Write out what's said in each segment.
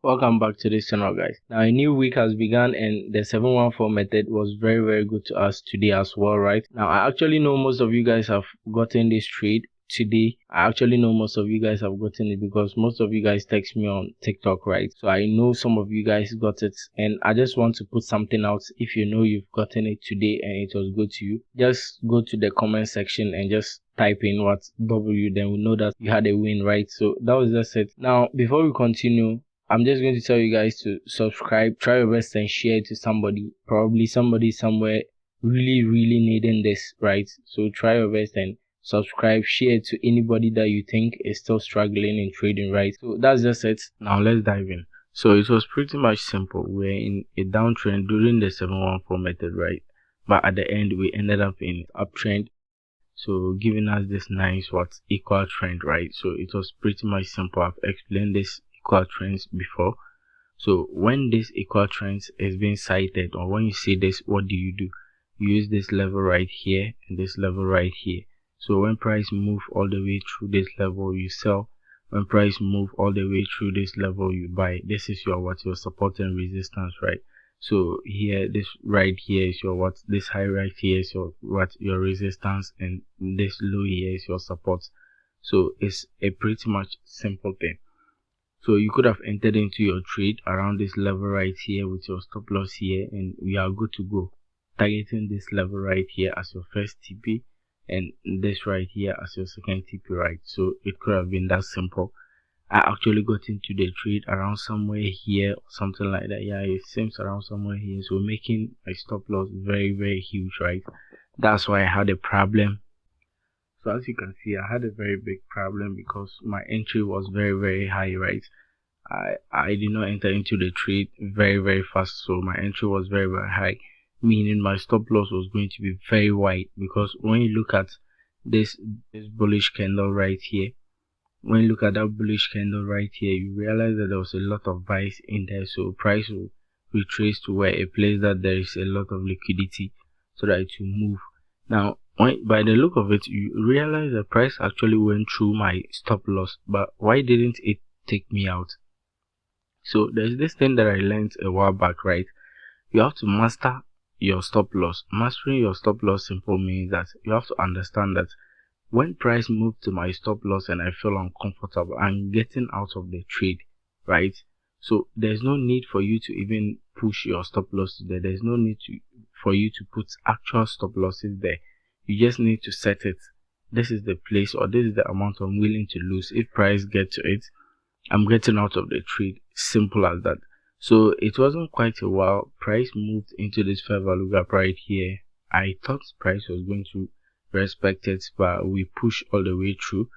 Welcome back to this channel, guys. Now a new week has begun and the 714 method was very good to us today as well, right? Now I actually know most of you guys have gotten this trade today. I actually know most of you guys have gotten it because most of you guys text me on TikTok, right? So I know some of you guys got it, and I just want to put something out. If you know you've gotten it today and it was good to you, just go to the comment section and just type in what W, then we know that you had a win, right? So that was just it. Now before we continue, I'm just going to tell you guys to subscribe, try your best and share it to somebody, probably somebody somewhere really needing this, right? So try your best and subscribe, share it to anybody that you think is still struggling in trading, right? So that's just it. Now let's dive in. So it was pretty much simple. We're in a downtrend during the 714 method, right? But at the end we ended up in uptrend, so giving us this nice equal trend, right? So it was pretty much simple. I've explained this equal trends before. So when this equal trends is being cited, or when you see this, what do? You use this level right here and this level right here. So when price move all the way through this level, you sell. When price move all the way through this level, you buy. This is your support and resistance, right? So here, this right here is your this high right here is your resistance, and this low here is your support. So it's a pretty much simple thing. So you could have entered into your trade around this level right here with your stop loss here, and we are good to go, targeting this level right here as your first TP and this right here as your second TP, right? So it could have been that simple. I actually got into the trade around somewhere here or something like that. Yeah, it seems around somewhere here, so making a stop loss very huge, right? That's why I had a problem. So as you can see, I had a very big problem because my entry was very high, right? I did not enter into the trade very fast, so my entry was very high, meaning my stop loss was going to be very wide. Because when you look at this bullish candle right here, when you look at that bullish candle right here, you realize that there was a lot of buys in there, so price will retrace to where a place that there is a lot of liquidity so that it will move. Now by the look of it, you realize the price actually went through my stop loss, but why didn't it take me out? So there's this thing that I learned a while back, right? You have to master your stop loss. Mastering your stop loss simple means that you have to understand that when price moves to my stop loss and I feel uncomfortable, I'm getting out of the trade, right? So there's no need for you to even push your stop loss there. There's no need for you to put actual stop losses there. You just need to set it. This is the place, or this is the amount I'm willing to lose. If price get to it, I'm getting out of the trade. Simple as that. So it wasn't quite a while. Price moved into this fair value gap right here. I thought price was going to respect it, but we pushed all the way through.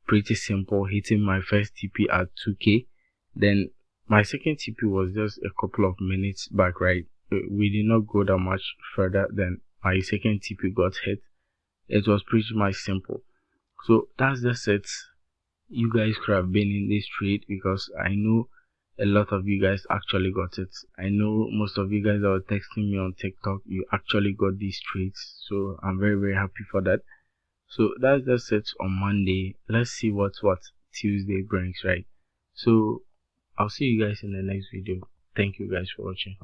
Pretty simple, hitting my first TP at 2k. Then my second TP was just a couple of minutes back, right? We did not go that much further than my second TP got hit. It was pretty much simple. So that's just it. You guys could have been in this trade because I know a lot of you guys actually got it. I know most of you guys that were texting me on TikTok, you actually got these trades, so I'm very happy for that. So that's just it on Monday. Let's see what Tuesday brings, right? So I'll see you guys in the next video. Thank you guys for watching.